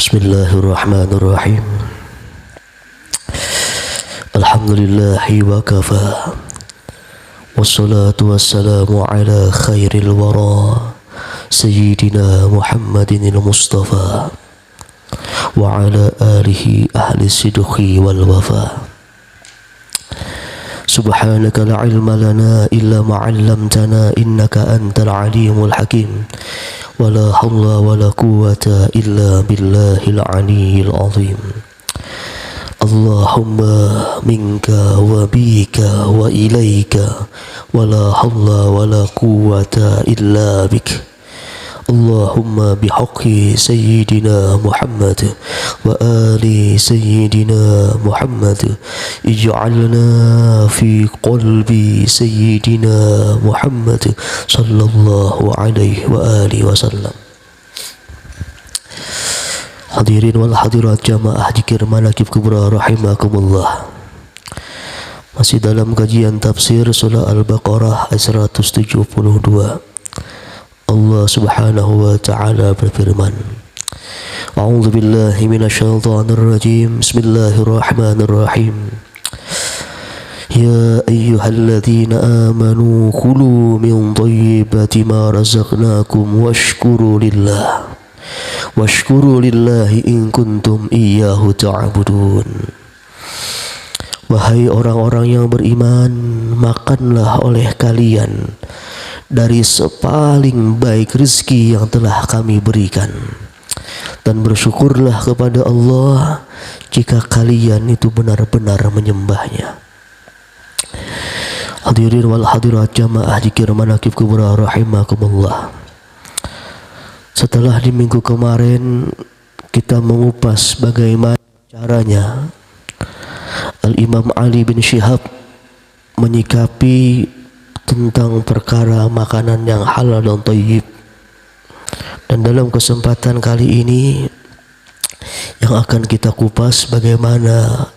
Bismillahirrahmanirrahim. Alhamdulillahi wa kafa. Wassalatu wassalamu ala khairil wara Sayyidina Muhammadin al-Mustafa wa ala alihi ahli sidqi wal wafa. Subhanaka la ilma lana illa ma 'allamtana innaka antal alimul hakim. Wala hawla wala quwwata illa billahil aliyyil azim. Allahumma minka wa bika wa ilaika wala hawla wala quwwata illa bik. Allahumma bihaqqi sayyidina Muhammad wa ali sayyidina Muhammad ij'alna fi qalbi sayyidina Muhammad sallallahu alaihi wa alihi wasallam. Hadirin wal hadirat jamaah zikir manaqib kubra rahimakumullah. Masih dalam kajian tafsir surah Al-Baqarah ayat 172. Allah subhanahu wa ta'ala berfirman, A'udzu billahi minasyaitonir rajim. Bismillahirrahmanirrahim. Ya ayyuhalladzina amanu kulu min thayyibati ma razaqnakum washkuru lillahi in kuntum iyyahu ta'budun. Wahai orang-orang yang beriman, makanlah oleh kalian dari sepaling baik rezeki yang telah kami berikan, dan bersyukurlah kepada Allah jika kalian itu benar-benar menyembahnya. Hadirin wal hadirat jamaah zikir manaqib kubra rahimakumullah. Setelah di minggu kemarin kita mengupas bagaimana caranya Al-Imam Ali bin Syihab menyikapi tentang perkara makanan yang halal dan thayyib. Dan dalam kesempatan kali ini yang akan kita kupas bagaimana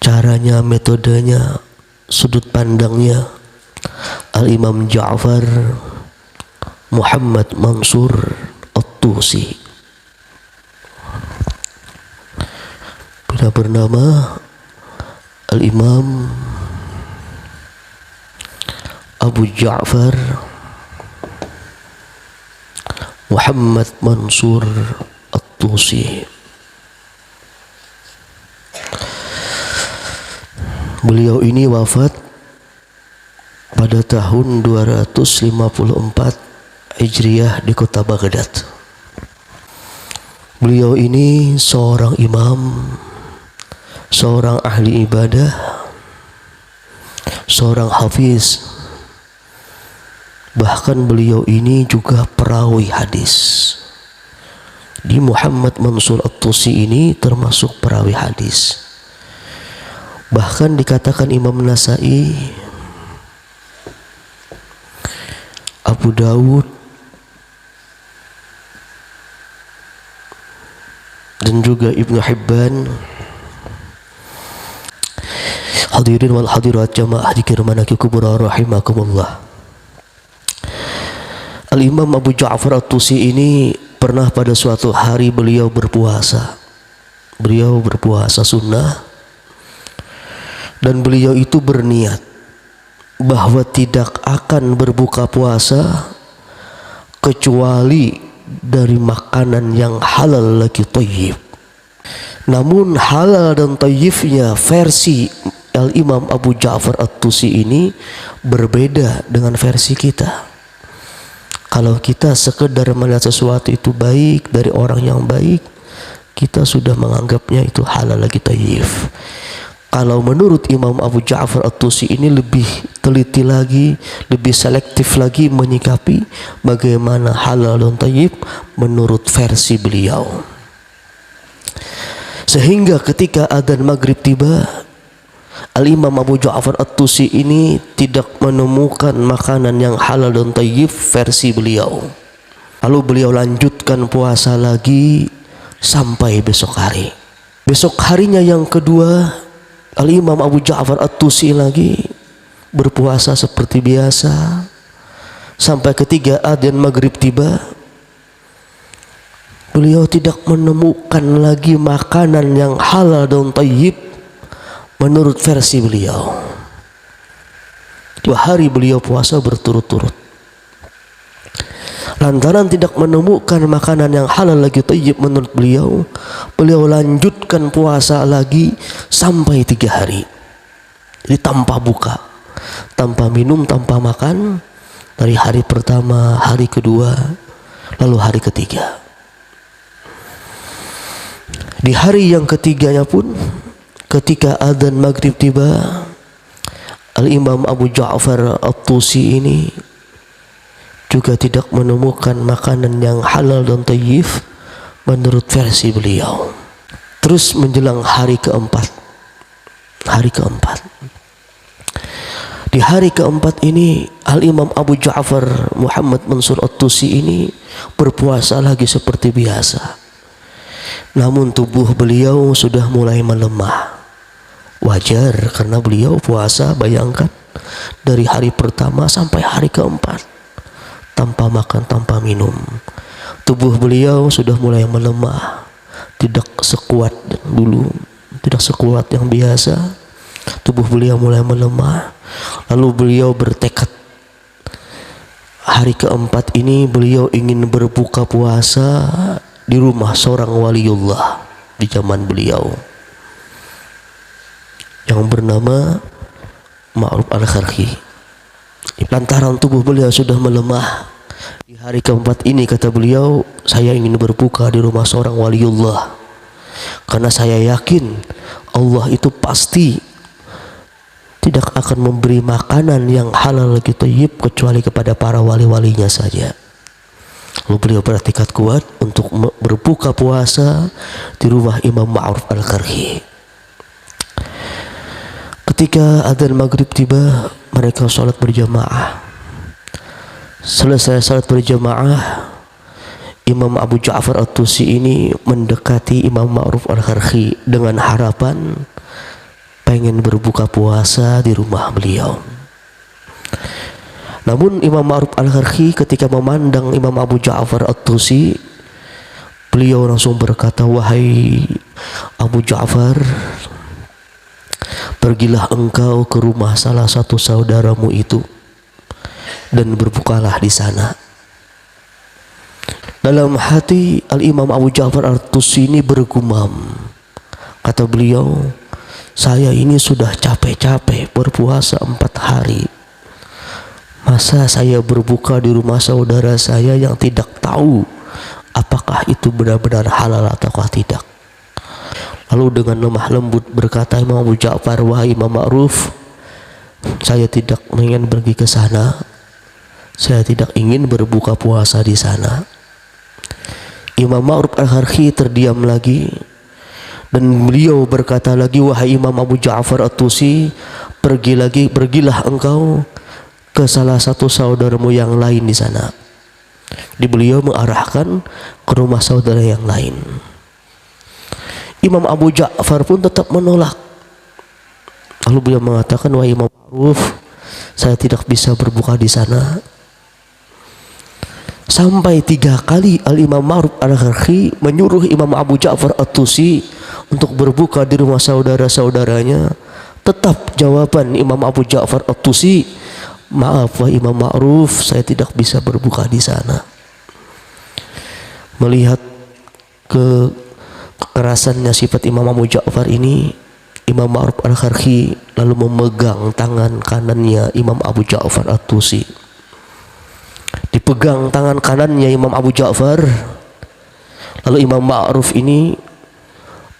caranya, metodenya, sudut pandangnya Al-Imam Ja'far Muhammad Mansur At-Tusi, bila bernama Al-Imam Abu Ja'far Muhammad Mansur At-Tusi. Beliau ini wafat pada tahun 254 Hijriah di kota Baghdad. Beliau ini seorang imam, seorang ahli ibadah, seorang hafiz. Bahkan beliau ini juga perawi hadis. Di Muhammad Mansur At-Tusi ini termasuk perawi hadis. Bahkan dikatakan Imam Nasai, Abu Dawud, dan juga Ibnu Hibban. Hadirin wal hadirat jamaah zikir manaqib kubra rahimakumullah. Al-Imam Abu Ja'far At-Tusi ini pernah pada suatu hari beliau berpuasa. Beliau berpuasa sunnah, dan beliau itu berniat bahwa tidak akan berbuka puasa kecuali dari makanan yang halal lagi thayyib. Namun halal dan thayyibnya versi Al-Imam Abu Ja'far At-Tusi ini berbeda dengan versi kita. Kalau kita sekedar melihat sesuatu itu baik dari orang yang baik, kita sudah menganggapnya itu halal lagi thayyib. Kalau menurut Imam Abu Ja'far At-Tusi ini lebih teliti lagi, lebih selektif lagi menyikapi bagaimana halal dan thayyib menurut versi beliau. Sehingga ketika adzan maghrib tiba, Al-Imam Abu Ja'far At-Tusi ini tidak menemukan makanan yang halal dan thayyib versi beliau. Lalu beliau lanjutkan puasa lagi sampai besok hari. Besok harinya yang kedua, Al-Imam Abu Ja'far At-Tusi lagi berpuasa seperti biasa sampai ketiga adzan maghrib tiba. beliau tidak menemukan lagi makanan yang halal dan thayyib menurut versi beliau. 2 hari beliau puasa berturut-turut. Lantaran tidak menemukan makanan yang halal lagi thayyib menurut beliau, beliau lanjutkan puasa lagi sampai 3 hari. Jadi tanpa buka, tanpa minum, tanpa makan, dari hari pertama, hari kedua, lalu hari ketiga. Di hari yang ketiganya pun, ketika adzan maghrib tiba, Al-Imam Abu Ja'far At-Tusi ini juga tidak menemukan makanan yang halal dan thayyib menurut versi beliau. Terus menjelang hari keempat, di hari keempat ini Al-Imam Abu Ja'far Muhammad Mansur At-Tusi ini berpuasa lagi seperti biasa. Namun tubuh beliau sudah mulai melemah. Wajar, karena beliau puasa, bayangkan, dari hari pertama sampai hari keempat tanpa makan, tanpa minum. Tubuh beliau sudah mulai melemah, tidak sekuat dulu, tidak sekuat yang biasa. Tubuh beliau mulai melemah. Lalu beliau bertekad, hari keempat ini beliau ingin berbuka puasa di rumah seorang waliullah di zaman beliau yang bernama Ma'ruf Al-Qarhi. Lantaran tubuh beliau sudah melemah, di hari keempat ini kata beliau, saya ingin berbuka di rumah seorang waliullah, karena saya yakin Allah itu pasti tidak akan memberi makanan yang halal lagi thayyib kecuali kepada para wali-walinya saja. Lalu beliau bertekad kuat untuk berbuka puasa di rumah Imam Ma'ruf Al-Qarhi. Ketika adzan maghrib tiba, mereka sholat berjamaah. Selesai sholat berjamaah, Imam Abu Ja'far At-Tusi ini mendekati Imam Ma'ruf Al-Qarhi dengan harapan pengen berbuka puasa di rumah beliau. Namun Imam Ma'ruf Al-Qarhi ketika memandang Imam Abu Ja'far At-Tusi, beliau langsung berkata, wahai Abu Ja'far, pergilah engkau ke rumah salah satu saudaramu itu dan berbukalah di sana. Dalam hati Al-Imam Abu Ja'far At-Tusi ini bergumam. Kata beliau, saya ini sudah capek-capek berpuasa 4 hari. Masa saya berbuka di rumah saudara saya yang tidak tahu apakah itu benar-benar halal ataukah tidak. Lalu dengan lemah lembut berkata Imam Abu Ja'far, wahai Imam Ma'ruf, saya tidak ingin pergi ke sana, saya tidak ingin berbuka puasa di sana. Imam Ma'ruf Al-Qarhi terdiam lagi, dan beliau berkata lagi, wahai Imam Abu Ja'far At-Tusi, pergilah engkau ke salah satu saudaramu yang lain di sana. Di beliau mengarahkan ke rumah saudara yang lain. Imam Abu Ja'far pun tetap menolak. Lalu beliau mengatakan, wahai Imam Ma'ruf, saya tidak bisa berbuka di sana. Sampai 3 kali Al-Imam Ma'ruf Al-Qarhi menyuruh Imam Abu Ja'far At-Tusi untuk berbuka di rumah saudara-saudaranya. Tetap jawaban Imam Abu Ja'far At-Tusi, maaf wahai Imam Ma'ruf, saya tidak bisa berbuka di sana. Melihat kekerasannya sifat Imam Abu Ja'far ini, Imam Ma'ruf Al-Qarhi lalu memegang tangan kanannya Imam Abu Ja'far At-Tusi. Dipegang tangan kanannya Imam Abu Ja'far, lalu Imam Ma'ruf ini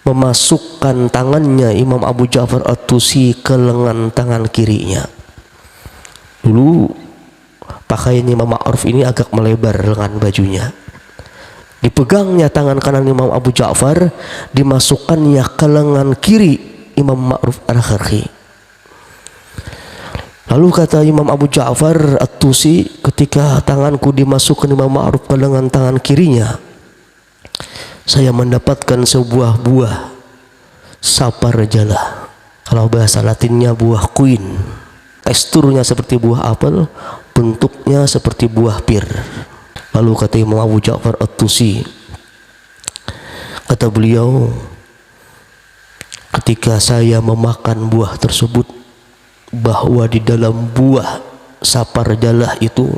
memasukkan tangannya Imam Abu Ja'far At-Tusi ke lengan tangan kirinya. Dulu pakaian Imam Ma'ruf ini agak melebar lengan bajunya. Dipegangnya tangan kanan Imam Abu Ja'far, dimasukkannya ke lengan kiri Imam Ma'ruf Al-Qarhi. Lalu kata Imam Abu Ja'far At-Tusi, ketika tanganku dimasukkan Imam Ma'ruf ke lengan tangan kirinya, saya mendapatkan sebuah buah saparjala. Kalau bahasa Latinnya buah kuin. Teksturnya seperti buah apel, bentuknya seperti buah pir. Lalu kata Imam Abu Ja'far At-Tusi, Kata beliau, ketika saya memakan buah tersebut, bahwa di dalam buah saparjalah itu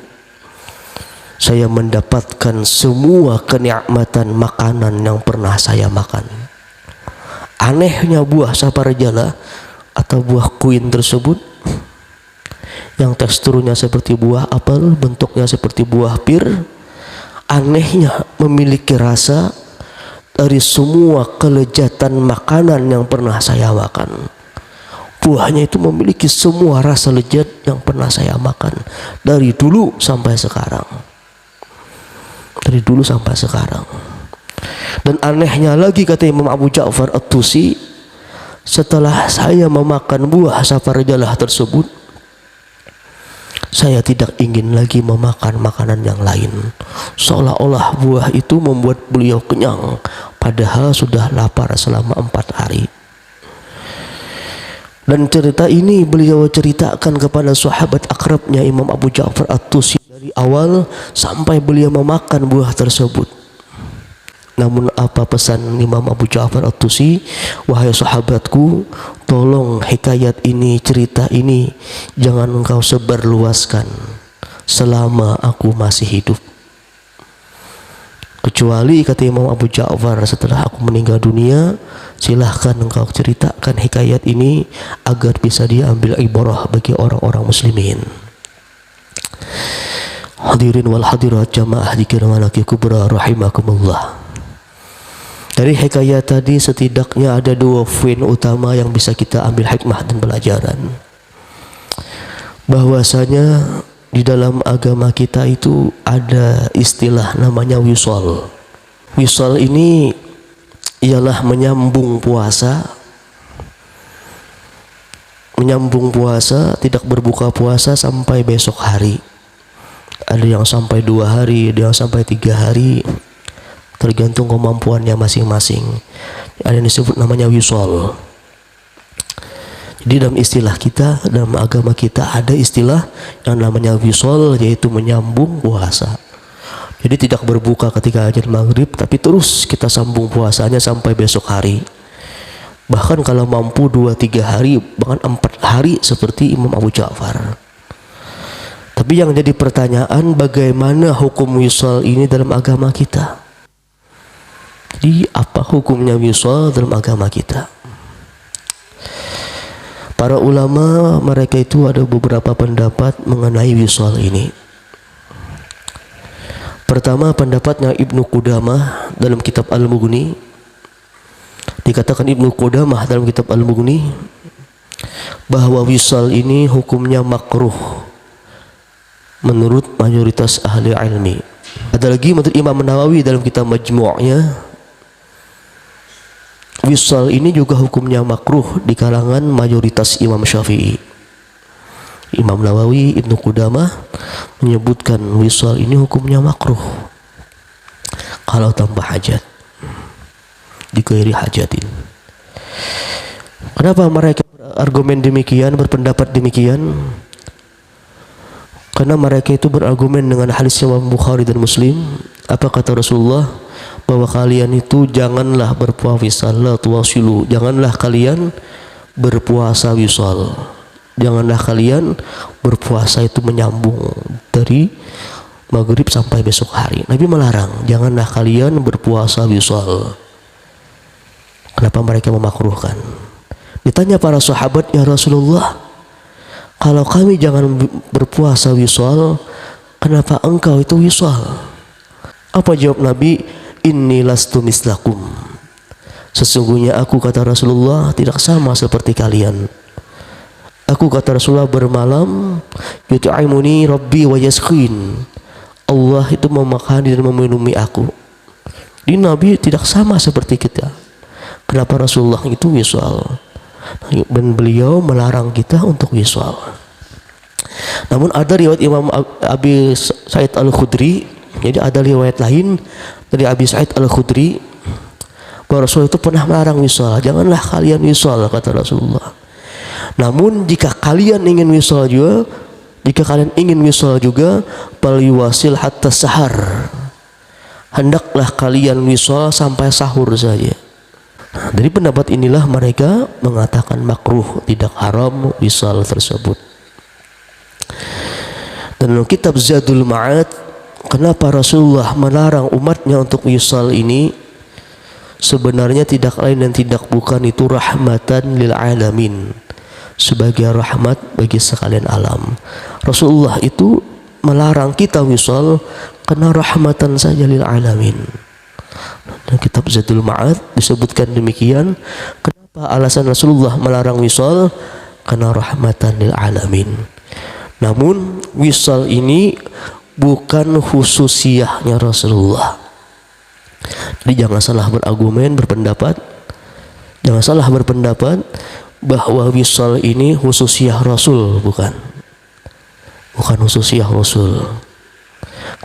saya mendapatkan semua kenikmatan makanan yang pernah saya makan. Anehnya buah saparjalah atau buah kuin tersebut yang teksturnya seperti buah apel, bentuknya seperti buah pir, anehnya memiliki rasa dari semua kelezatan makanan yang pernah saya makan. Buahnya itu memiliki semua rasa lezat yang pernah saya makan dari dulu sampai sekarang. Dari dulu sampai sekarang. Dan anehnya lagi, kata Imam Abu Ja'far At-Tusi, setelah saya memakan buah saparjalah tersebut, saya tidak ingin lagi memakan makanan yang lain. Seolah-olah buah itu membuat beliau kenyang, padahal sudah lapar selama 4 hari. Dan cerita ini beliau ceritakan kepada sahabat akrabnya Imam Abu Ja'far At-Tusi dari awal sampai beliau memakan buah tersebut. Namun apa pesan Imam Abu Ja'far At-Tusi? Wahai sahabatku, tolong hikayat ini, cerita ini jangan engkau sebarluaskan selama aku masih hidup. Kecuali, kata Imam Abu Ja'far, setelah aku meninggal dunia, silahkan engkau ceritakan hikayat ini agar bisa diambil ibarah bagi orang-orang muslimin. Hadirin wal hadirat jamaah dikirman laki kubra rahimakumullah. Dari hikayat tadi setidaknya ada 2 poin utama yang bisa kita ambil hikmah dan pelajaran. Bahwasanya di dalam agama kita itu ada istilah namanya wisal. Wisal ini ialah menyambung puasa. Menyambung puasa, tidak berbuka puasa sampai besok hari. Ada yang sampai 2 hari, ada yang sampai 3 hari. Tergantung kemampuannya masing-masing. Ada yang disebut namanya wisal. Jadi dalam istilah kita, dalam agama kita ada istilah yang namanya wisal, yaitu menyambung puasa. Jadi tidak berbuka ketika azan maghrib, tapi terus kita sambung puasanya sampai besok hari. Bahkan kalau mampu 2-3 hari, bahkan 4 hari seperti Imam Abu Ja'far. Tapi yang jadi pertanyaan, bagaimana hukum wisal ini dalam agama kita? Jadi apa hukumnya wisal dalam agama kita? Para ulama mereka itu ada beberapa pendapat mengenai wisal ini. Pertama, pendapatnya Ibnu Qudamah dalam kitab Al-Mughni. Dikatakan Ibnu Qudamah dalam kitab Al-Mughni bahwa wisal ini hukumnya makruh menurut mayoritas ahli ilmi. Ada lagi menurut Imam Nawawi dalam kitab Majmu'nya, wisal ini juga hukumnya makruh di kalangan mayoritas Imam Syafi'i. Imam Nawawi, Ibnu Qudamah menyebutkan wisal ini hukumnya makruh kalau tanpa hajat, dikairi hajatin. Kenapa mereka berargumen demikian, berpendapat demikian? Karena mereka itu berargumen dengan hadis Imam Bukhari dan Muslim. Apa kata Rasulullah? Bahwa kalian itu janganlah berpuasa wisal, la tuwasilu. Janganlah kalian berpuasa wisal. Janganlah kalian berpuasa itu menyambung dari maghrib sampai besok hari. Nabi melarang, janganlah kalian berpuasa wisal. Kenapa mereka memakruhkan? Ditanya para sahabat, ya Rasulullah, kalau kami jangan berpuasa wisal, kenapa engkau itu wisal? Apa jawab Nabi? Inni lastu mislakum. Sesungguhnya aku, kata Rasulullah, tidak sama seperti kalian. Aku, kata Rasulullah, bermalam, yut'imuni rabbi wa yasqin. Allah itu memakani dan meminumi aku. Di Nabi tidak sama seperti kita. Kenapa Rasulullah itu wisal? Dan beliau melarang kita untuk wisal. Namun ada riwayat Imam Abi Sa'id Al-Khudri. Jadi ada riwayat lain dari Abi Sa'id Al-Khudri bahwa Rasul itu pernah melarang wisal. Janganlah kalian wisal, kata Rasulullah. Namun jika kalian ingin wisal juga, fal yuwasil hatta sahar. hendaklah kalian wisal sampai sahur saja. Nah, dari pendapat inilah mereka mengatakan makruh, tidak haram wisal tersebut. Dan dalam kitab Zadul Ma'ad, kenapa Rasulullah melarang umatnya untuk wisal ini? Sebenarnya tidak lain dan tidak bukan itu rahmatan lil alamin, sebagai rahmat bagi sekalian alam. Rasulullah itu melarang kita wisal karena rahmatan saja lil alamin. Dalam kitab Zadul Ma'ad disebutkan demikian. Kenapa alasan Rasulullah melarang wisal? Karena rahmatan lil alamin. Namun wisal ini bukan khususiyahnya Rasulullah. Jadi jangan salah berargumen, berpendapat. Jangan salah berpendapat bahwa wisal ini khususiyah Rasul, bukan. Bukan khususiyah Rasul.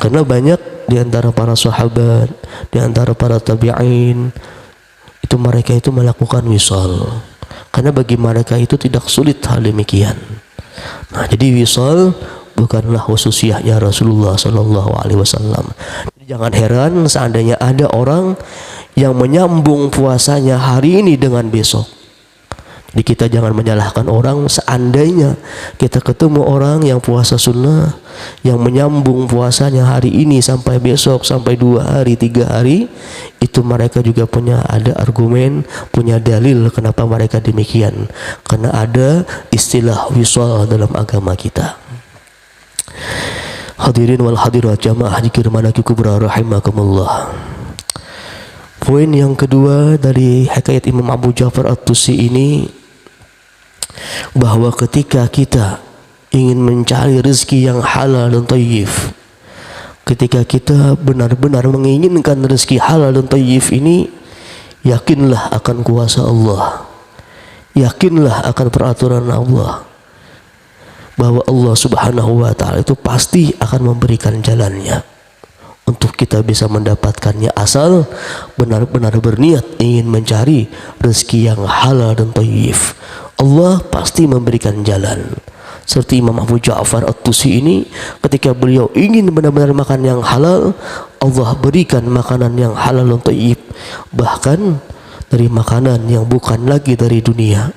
Karena banyak di antara para sahabat, di antara para tabi'in, itu mereka itu melakukan wisal. Karena bagi mereka itu tidak sulit hal demikian. Nah, jadi wisal bukanlah khususiyahnya Rasulullah sallallahu alaihi wasallam. Jangan heran seandainya ada orang yang menyambung puasanya hari ini dengan besok. Jadi kita jangan menyalahkan orang seandainya kita ketemu orang yang puasa sunnah, yang menyambung puasanya hari ini sampai besok, sampai 2 hari, 3 hari, itu mereka juga punya ada argumen, punya dalil kenapa mereka demikian. Karena ada istilah wisal dalam agama kita. Hadirin wal hadirat jamaah zikir manaqib kubra rahimakumullah. Poin yang kedua dari hikayat Imam Abu Ja'far At-Tusi ini, bahwa ketika kita ingin mencari rezeki yang halal dan thayyib, ketika kita benar-benar menginginkan rezeki halal dan thayyib ini, yakinlah akan kuasa Allah, yakinlah akan peraturan Allah, bahwa Allah Subhanahu wa ta'ala itu pasti akan memberikan jalannya untuk kita bisa mendapatkannya, asal benar-benar berniat ingin mencari rezeki yang halal dan thayyib. Allah pasti memberikan jalan. Seperti Imam Abu Ja'far At-Tusi ini, ketika beliau ingin benar-benar makan yang halal, Allah berikan makanan yang halal dan thayyib, bahkan dari makanan yang bukan lagi dari dunia,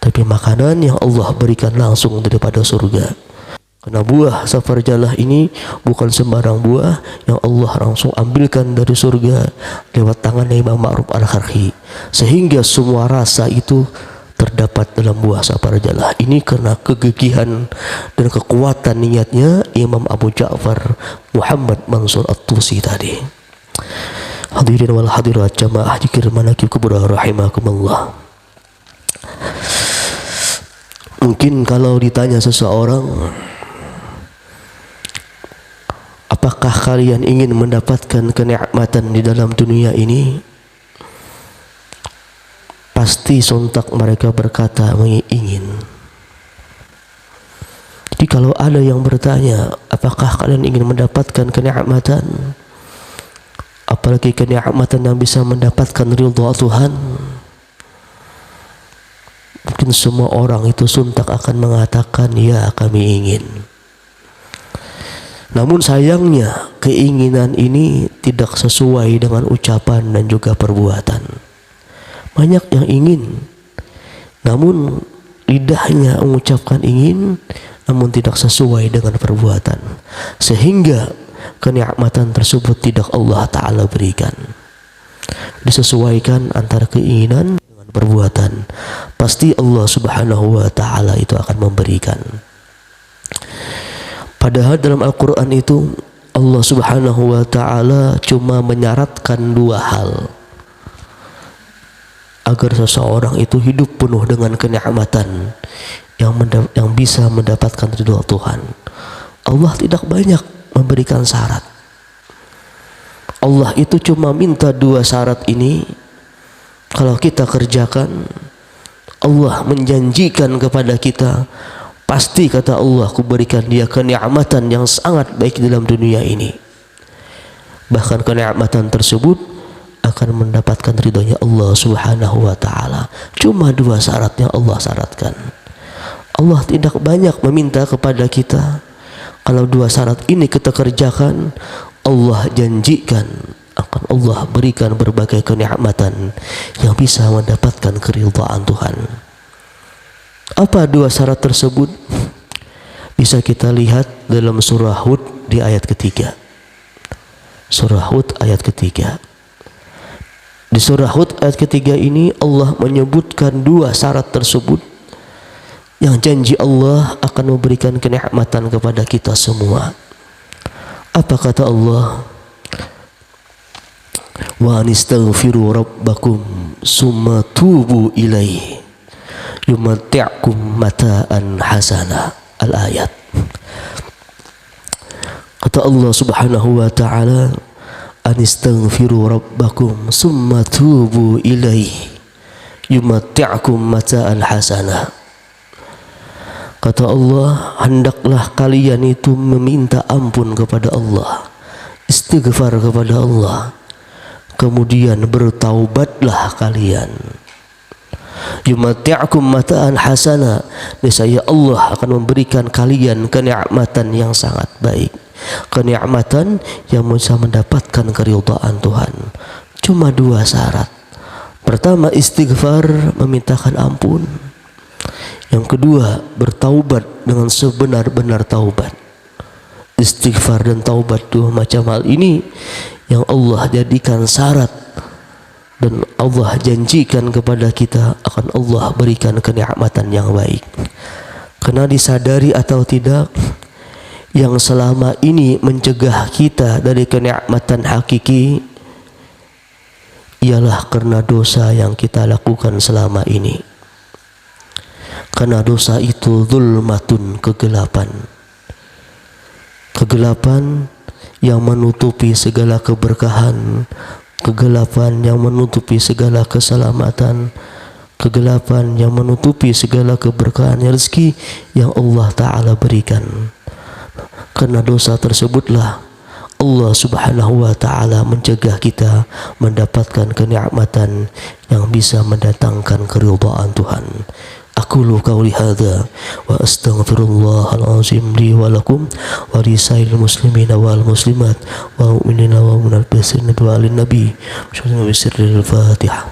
tapi makanan yang Allah berikan langsung daripada surga. Karena buah safarjalah ini bukan sembarang buah yang Allah langsung ambilkan dari surga lewat tangan Imam Ma'ruf Al-Kharhi, sehingga semua rasa itu terdapat dalam buah safarjalah ini karena kegigihan dan kekuatan niatnya Imam Abu Ja'far Muhammad Mansur At-Tusi tadi. Hadirin wal hadirat jamaah zikir manaqib kubra rahimakumullah. Mungkin kalau ditanya seseorang, apakah kalian ingin mendapatkan kenikmatan di dalam dunia ini? Pasti sontak mereka berkata ingin. Jadi kalau ada yang bertanya, apakah kalian ingin mendapatkan kenikmatan, apalagi kenikmatan yang bisa mendapatkan ridha Tuhan, mungkin semua orang itu sontak akan mengatakan, ya kami ingin. Namun sayangnya keinginan ini tidak sesuai dengan ucapan dan juga perbuatan. Banyak yang ingin, namun lidahnya mengucapkan ingin, namun tidak sesuai dengan perbuatan, sehingga kenikmatan tersebut tidak Allah Ta'ala berikan. Disesuaikan antara keinginan dengan perbuatan, pasti Allah Subhanahu wa Ta'ala itu akan memberikan. Padahal dalam Al-Quran itu Allah Subhanahu wa Ta'ala cuma menyaratkan 2 hal agar seseorang itu hidup penuh dengan kenikmatan yang bisa mendapatkan ridha Tuhan. Allah tidak banyak memberikan syarat. Allah itu cuma minta 2 syarat ini, kalau kita kerjakan, Allah menjanjikan kepada kita, pasti kata Allah, aku berikan dia kenikmatan yang sangat baik dalam dunia ini. Bahkan kenikmatan tersebut akan mendapatkan ridhonya Allah Subhanahu wa Ta'ala. Cuma 2 syarat yang Allah syaratkan. Allah tidak banyak meminta kepada kita. Kalau 2 syarat ini kita kerjakan, Allah janjikan akan Allah berikan berbagai kenikmatan yang bisa mendapatkan keridhaan Tuhan. Apa dua syarat tersebut? Bisa kita lihat dalam surah Hud di ayat ketiga. Surah Hud ayat ketiga. Di surah Hud ayat ketiga ini Allah menyebutkan dua syarat tersebut yang janji Allah akan memberikan kenikmatan kepada kita semua. Apa kata Allah? Wa anistaghfiru rabbakum summa tubu ilaihi yumatti'kum mata'an hasana. Al-ayat. Kata Allah Subhanahu wa ta'ala, anistaghfiru rabbakum summa tubu ilaihi yumatti'kum mata'an hasana. Kata Allah, hendaklah kalian itu meminta ampun kepada Allah, istighfar kepada Allah, kemudian bertaubatlah kalian. Yumatti'kum mata'an hasana, niscaya Allah akan memberikan kalian kenikmatan yang sangat baik, kenikmatan yang bisa mendapatkan keridhaan Tuhan. Cuma dua syarat. Pertama, istighfar, memintakan ampun. Yang kedua, bertaubat dengan sebenar-benar taubat. Istighfar dan taubat dua macam hal ini yang Allah jadikan syarat dan Allah janjikan kepada kita akan Allah berikan kenikmatan yang baik. Karena disadari atau tidak, yang selama ini mencegah kita dari kenikmatan hakiki ialah karena dosa yang kita lakukan selama ini. Karena dosa itu zulmatun, kegelapan. Kegelapan yang menutupi segala keberkahan, kegelapan yang menutupi segala keselamatan, kegelapan yang menutupi segala keberkahan rezeki yang Allah Ta'ala berikan. Karena dosa tersebutlah Allah Subhanahu wa Ta'ala mencegah kita mendapatkan kenikmatan yang bisa mendatangkan keridhaan Tuhan. Aqulu qawli hadza wa astaghfirullahal azim li wa lakum wa lisairil muslimina wal muslimat wa mu'minina wa mu'minat bi sirri wa lin nabi. Bismillahirrahmanirrahim. Fatihah.